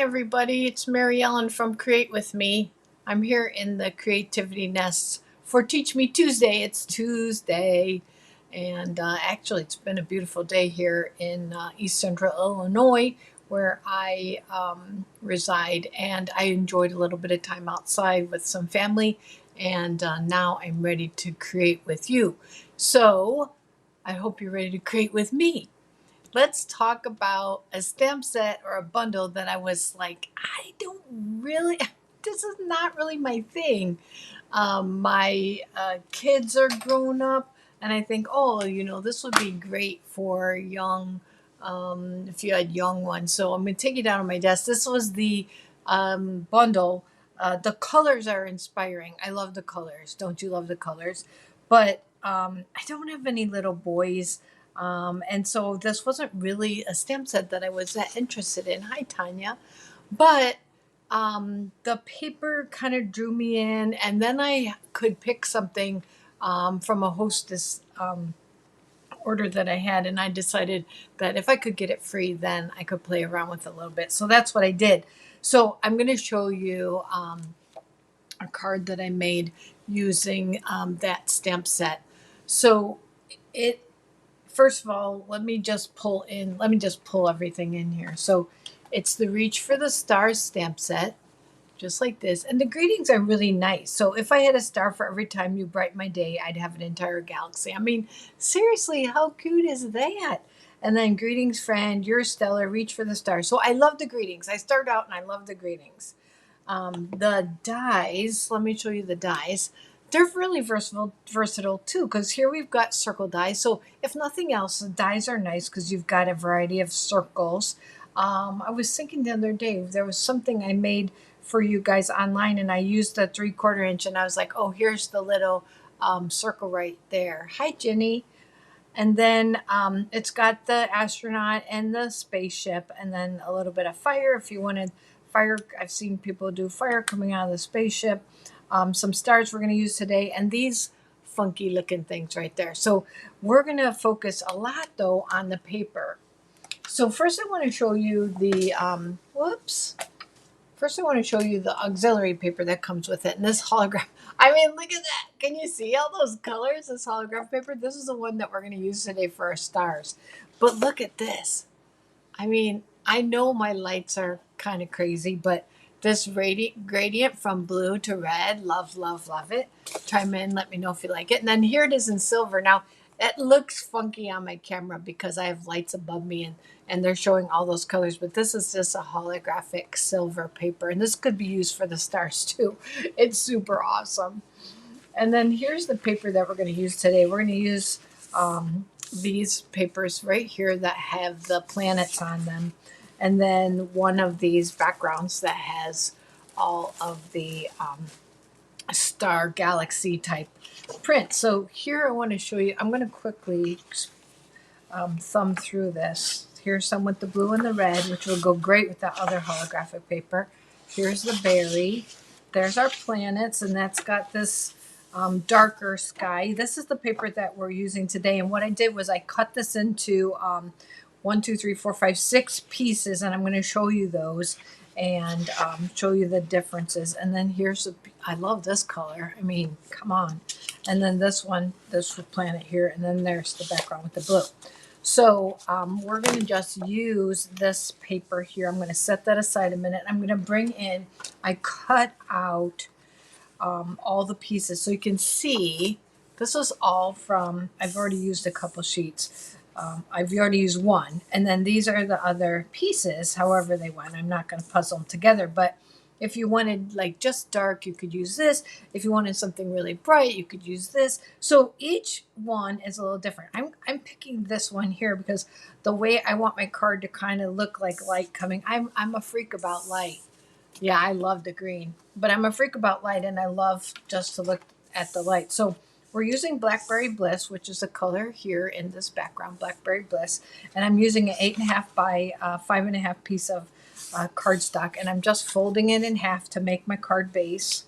everybody, it's Mary Ellen from Create With Me. I'm here in the Creativity Nest for Teach Me Tuesday. It's Tuesday, and actually, it's been a beautiful day here in East Central Illinois where I reside, and I enjoyed a little bit of time outside with some family, and now I'm ready to create with you. So, I hope you're ready to create with me. Let's talk about a stamp set or a bundle that I was like, I don't really, this is not really my thing. My kids are grown up, and I think, oh, this would be great for young, if you had young ones. So I'm going to take it down on my desk. This was the bundle. The colors are inspiring. I love the colors. Don't you love the colors? But I don't have any little boys. And so this wasn't really a stamp set that I was that interested in. Hi, Tanya. But the paper kind of drew me in, and then I could pick something from a hostess order that I had, and I decided that if I could get it free, then I could play around with it a little bit. So that's what I did. So I'm going to show you a card that I made using that stamp set. So it first of all, let me just pull everything in here. So it's the Reach for the Stars stamp set, just like this. And the greetings are really nice. So if I had a star for every time you brighten my day, I'd have an entire galaxy. I mean, seriously, how cute is that? And then greetings, friend, you're stellar, reach for the stars. So I love the greetings. I start out and I love the greetings. The dies, let me show you the dies. They're really versatile too, because here we've got circle dies. So if nothing else, the dies are nice because you've got a variety of circles. I was thinking the other day, there was something I made for you guys online, and I used the 3/4 inch, and I was like, oh, here's the little circle right there. Hi, Jenny. And then it's got the astronaut and the spaceship, and then a little bit of fire if you wanted fire. I've seen people do fire coming out of the spaceship. Some stars we're going to use today, and these funky looking things right there. So we're going to focus a lot, though, on the paper. So first I want to show you the, First I want to show you the auxiliary paper that comes with it. And this hologram, I mean, look at that. Can you see all those colors, this holograph paper? This is the one that we're going to use today for our stars. But look at this. I mean, I know my lights are kind of crazy, but this gradient from blue to red, love, love, love it. Chime in, let me know if you like it. And then here it is in silver. Now, it looks funky on my camera because I have lights above me and they're showing all those colors, but this is just a holographic silver paper, and this could be used for the stars too. It's super awesome. And then here's the paper that we're going to use today. We're going to use these papers right here that have the planets on them, and then one of these backgrounds that has all of the star galaxy type print. So here I want to show you, I'm going to quickly thumb through this. Here's some with the blue and the red, which will go great with that other holographic paper. Here's the berry. There's our planets, and that's got this darker sky. This is the paper that we're using today. And what I did was I cut this into 1, 2, 3, 4, 5, 6 pieces, and I'm going to show you those and show you the differences. And then here's I love this color. I mean, come on. And then this one, this planet here, and then there's the background with the blue. So we're going to just use this paper here. I'm going to set that aside a minute. I'm going to bring in, I cut out all the pieces so you can see. This is all from, I've already used a couple sheets. I've already used one. And then these are the other pieces, however they went. I'm not going to puzzle them together, but if you wanted like just dark, you could use this. If you wanted something really bright, you could use this. So each one is a little different. I'm picking this one here because the way I want my card to kind of look like light coming. I'm a freak about light. Yeah, I love the green, but I'm a freak about light, and I love just to look at the light. So we're using Blackberry Bliss, which is a color here in this background, Blackberry Bliss, and I'm using an 8.5 by 5.5 piece of cardstock, and I'm just folding it in half to make my card base.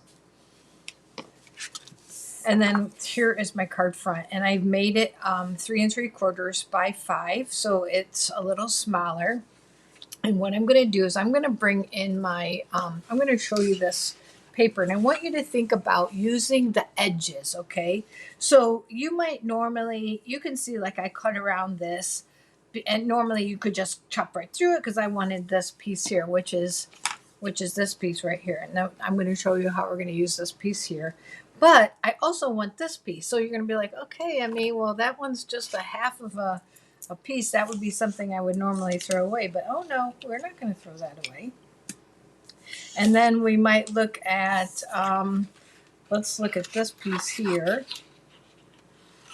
And then here is my card front, and I've made it 3 3/4 by 5, so it's a little smaller. And what I'm going to do is I'm going to bring in my, I'm going to show you this paper. And I want you to think about using the edges, okay? So you might normally, you can see like I cut around this. And normally you could just chop right through it because I wanted this piece here, which is this piece right here. And now I'm going to show you how we're going to use this piece here. But I also want this piece. So you're going to be like, okay, I mean, well, that one's just a half of a piece. That would be something I would normally throw away. But oh no, we're not going to throw that away. And then we might look at, let's look at this piece here.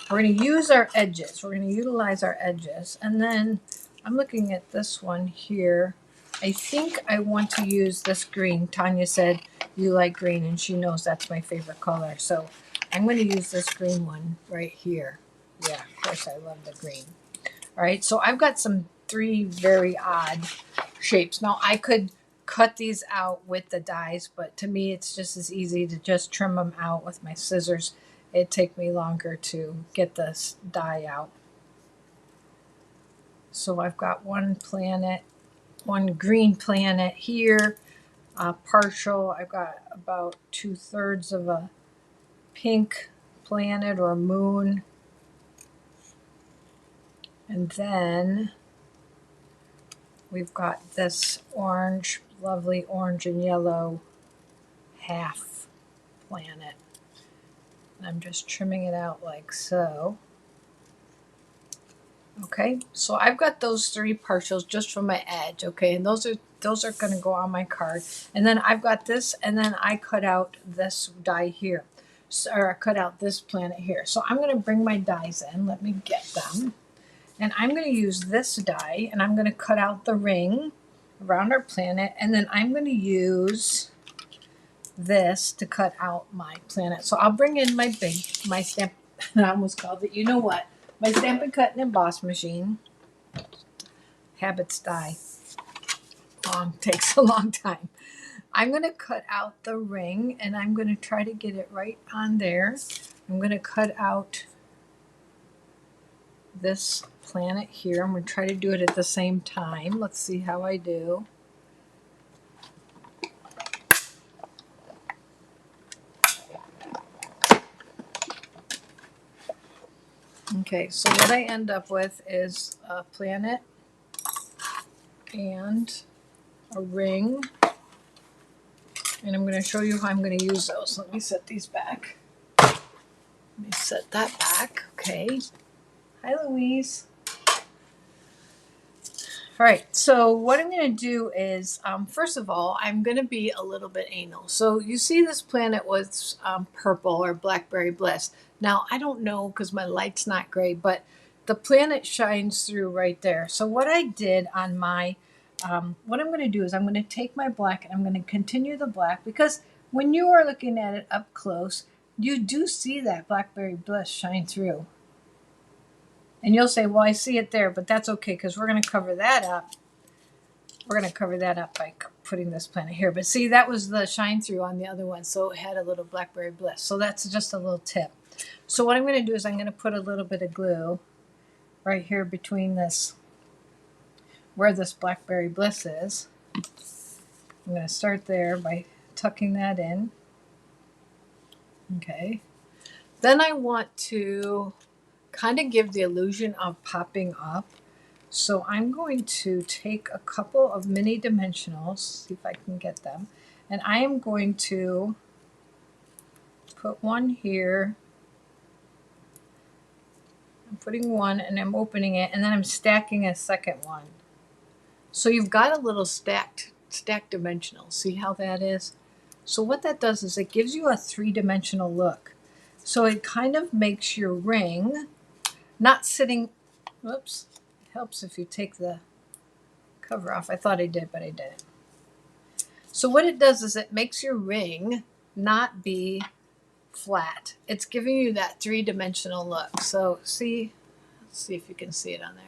We're going to use our edges. We're going to utilize our edges. And then I'm looking at this one here. I think I want to use this green. Tanya said you like green, and she knows that's my favorite color. So I'm going to use this green one right here. Yeah, of course I love the green. All right, so I've got some 3 very odd shapes. Now I could cut these out with the dies, but to me it's just as easy to just trim them out with my scissors. It'd take me longer to get this die out. So I've got one planet, one green planet here, partial. I've got about 2/3 of a pink planet or moon. And then we've got this orange, lovely orange and yellow half planet. And I'm just trimming it out like so. Okay, so I've got those 3 partials just from my edge, okay, and those are going to go on my card. And then I've got this, and then I cut out this die here, or I cut out this planet here. So I'm going to bring my dies in. Let me get them. And I'm going to use this die, and I'm going to cut out the ring around our planet, and then I'm going to use this to cut out my planet. So I'll bring in my stamp, I almost called it, you know what, my Stampin' Cut and Emboss machine. Habits die. Takes a long time. I'm going to cut out the ring, and I'm going to try to get it right on there. I'm going to cut out this planet here. I'm going to try to do it at the same time. Let's see how I do. Okay, so what I end up with is a planet and a ring. And I'm going to show you how I'm going to use those. Let me set these back. Let me set that back. Okay. Hi, Louise. All right, so what I'm going to do is, first of all, I'm going to be a little bit anal. So you see this planet was purple or blackberry bliss. Now, I don't know because my light's not great, but the planet shines through right there. So what I did on my, what I'm going to do is I'm going to take my black and I'm going to continue the black, because when you are looking at it up close, you do see that blackberry bliss shine through. And you'll say, well, I see it there, but that's okay because we're going to cover that up. We're going to cover that up by putting this planet here. But see, that was the shine through on the other one, so it had a little blackberry bliss. So that's just a little tip. So what I'm going to do is I'm going to put a little bit of glue right here between this, where this blackberry bliss is. I'm going to start there by tucking that in. Okay. Then I want to kind of give the illusion of popping up. So I'm going to take a couple of mini dimensionals, see if I can get them, and I am going to put one here. I'm putting one and I'm opening it, and then I'm stacking a second one. So you've got a little stacked dimensional. See how that is? So what that does is it gives you a 3-dimensional look. So it kind of makes your ring not sitting, whoops, it helps if you take the cover off. I thought I did, but I didn't. So what it does is it makes your ring not be flat. It's giving you that 3-dimensional look. So see, let's see if you can see it on there.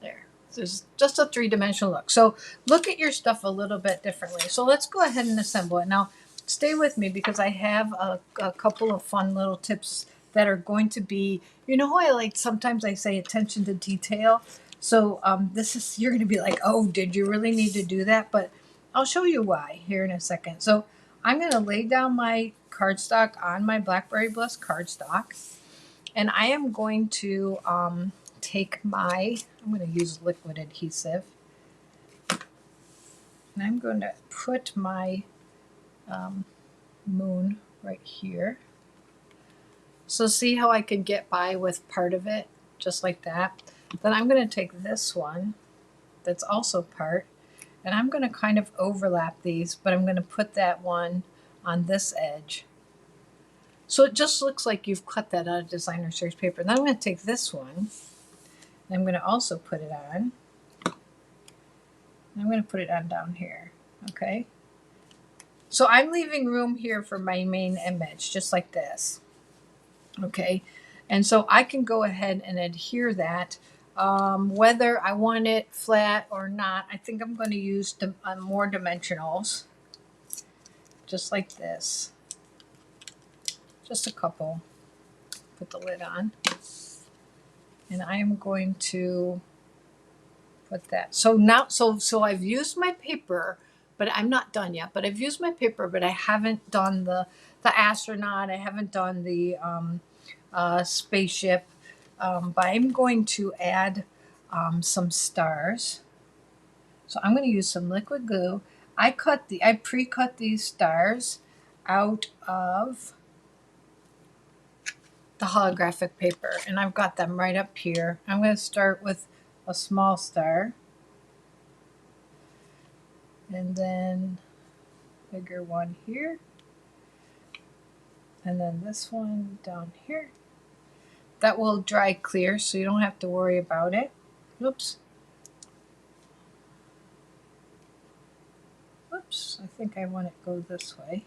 There. There's just a 3-dimensional look. So look at your stuff a little bit differently. So let's go ahead and assemble it. Now, stay with me because I have a couple of fun little tips that are going to be, you know how I like, sometimes I say attention to detail. So this is, you're going to be like, oh, did you really need to do that? But I'll show you why here in a second. So I'm going to lay down my cardstock on my Blackberry Bliss cardstock. And I am going to take my, I'm going to use liquid adhesive. And I'm going to put my moon right here. So see how I could get by with part of it, just like that. Then I'm going to take this one that's also part, and I'm going to kind of overlap these, but I'm going to put that one on this edge. So it just looks like you've cut that out of designer series paper. Then I'm going to take this one, and I'm going to also put it on. I'm going to put it on down here, okay? So I'm leaving room here for my main image, just like this, okay? And so I can go ahead and adhere that. Whether I want it flat or not, I think I'm going to use more dimensionals, just like this. Just a couple. Put the lid on. And I am going to put that. So now, so I've used my paper, but I'm not done yet. But I've used my paper, but I haven't done the astronaut. I haven't done the spaceship. But I'm going to add some stars. So I'm going to use some liquid glue. I pre-cut these stars out of the holographic paper, and I've got them right up here. I'm going to start with a small star, and then bigger one here, and then this one down here. That will dry clear, so you don't have to worry about it. Oops. Oops, I think I want it to go this way.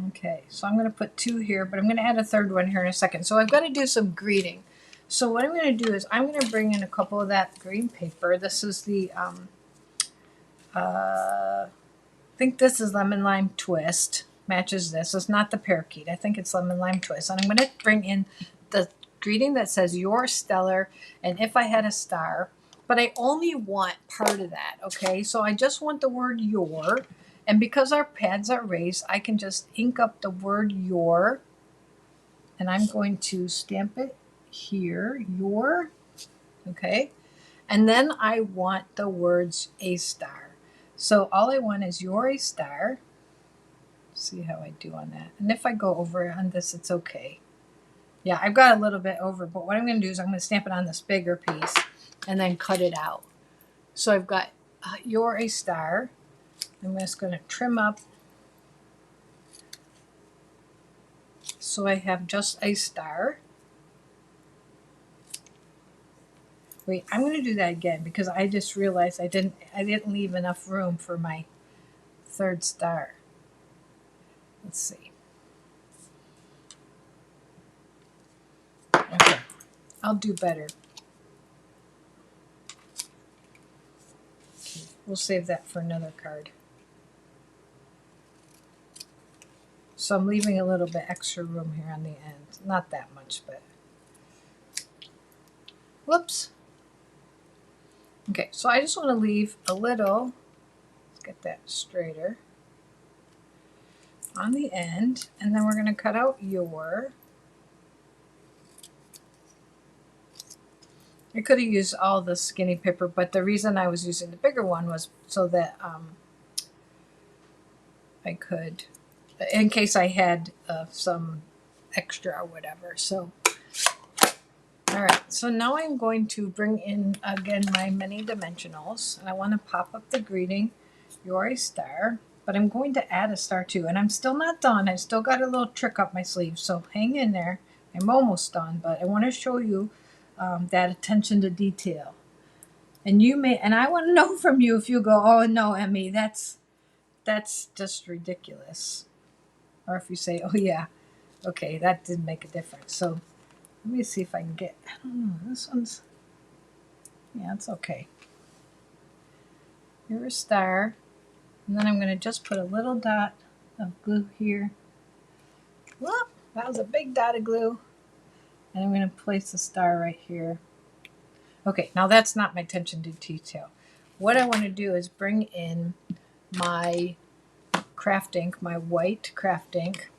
Okay, so I'm going to put two here, but I'm going to add a third one here in a second. So I've got to do some greeting. So what I'm going to do is I'm going to bring in a couple of that green paper. This is the, I think this is Lemon Lime Twist. Matches this. It's not the Parakeet. I think it's Lemon Lime Twist. And I'm going to bring in the greeting that says, "You're stellar," and "If I had a star." But I only want part of that, okay? So I just want the word "your." And because our pads are raised, I can just ink up the word "your," and I'm going to stamp it here, "your," okay? And then I want the words "a star." So all I want is "you're a star." See how I do on that. And if I go over on this, it's okay. Yeah, I've got a little bit over, but what I'm going to do is I'm going to stamp it on this bigger piece and then cut it out. So I've got "you're a star." I'm just going to trim up so I have just a star. Wait, I'm going to do that again because I just realized I didn't leave enough room for my third star. Let's see. Okay, I'll do better. Okay, we'll save that for another card. So I'm leaving a little bit extra room here on the end. Not that much, but whoops. Okay, so I just want to leave a little, let's get that straighter, on the end, and then we're going to cut out "your." I could have used all the skinny paper, but the reason I was using the bigger one was so that I could, in case I had some extra or whatever. So, all right. So now I'm going to bring in, again, my mini dimensionals. And I want to pop up the greeting, "You're a star." But I'm going to add a star too. And I'm still not done. I still got a little trick up my sleeve. So hang in there. I'm almost done. But I want to show you that attention to detail. And you may, and I want to know from you if you go, "Oh no, Emmy, that's just ridiculous," or if you say, "Oh yeah, okay, that did make a difference." So let me see if I can get, I don't know, this one's, yeah, it's okay. You're a star, and then I'm going to just put a little dot of glue here. Whoop, that was a big dot of glue, and I'm going to place the star right here. Okay, now that's not my attention to detail. What I want to do is bring in my craft ink, my white craft ink.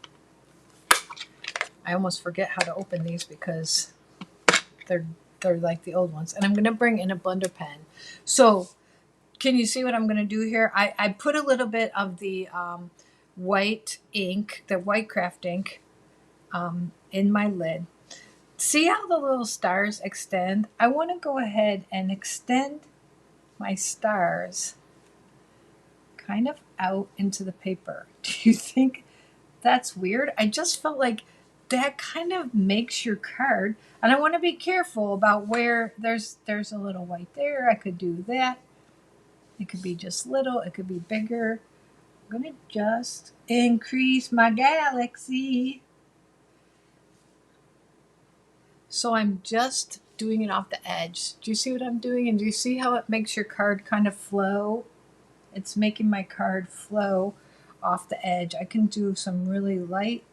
I almost forget how to open these because they're they're like the old ones. And I'm going to bring in a blender pen. So can you see what I'm going to do here? I put a little bit of the white ink, the white craft ink, in my lid. See how the little stars extend? I want to go ahead and extend my stars kind of out into the paper. Do you think that's weird? I just felt like that kind of makes your card, and I want to be careful about where there's a little white there. I could do that. It could be just little, it could be bigger. I'm going to just increase my galaxy. So I'm just doing it off the edge. Do you see what I'm doing? And do you see how it makes your card kind of flow? It's making my card flow off the edge. I can do some really light,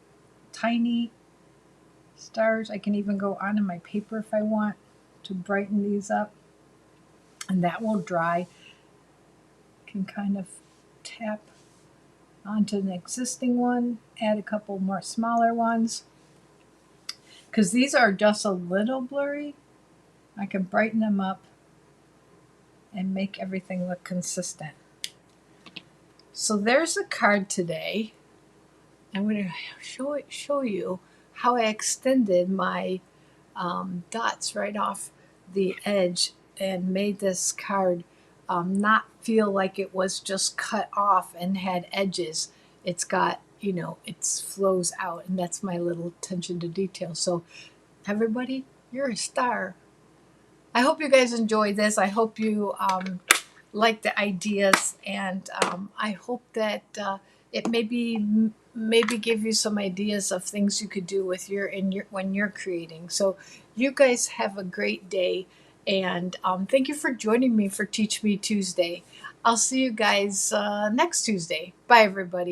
tiny stars. I can even go onto my paper if I want to brighten these up. And that will dry. Can kind of tap onto an existing one, add a couple more smaller ones. Because these are just a little blurry, I can brighten them up and make everything look consistent. So there's a card today. I'm going to show you how I extended my dots right off the edge and made this card not feel like it was just cut off and had edges. It's got, it flows out, and that's my little attention to detail. So everybody, you're a star. I hope you guys enjoyed this. I hope you like the ideas, and I hope that it maybe give you some ideas of things you could do with your when you're creating. So you guys have a great day, and thank you for joining me for Teach Me Tuesday. I'll see you guys next Tuesday. Bye, everybody.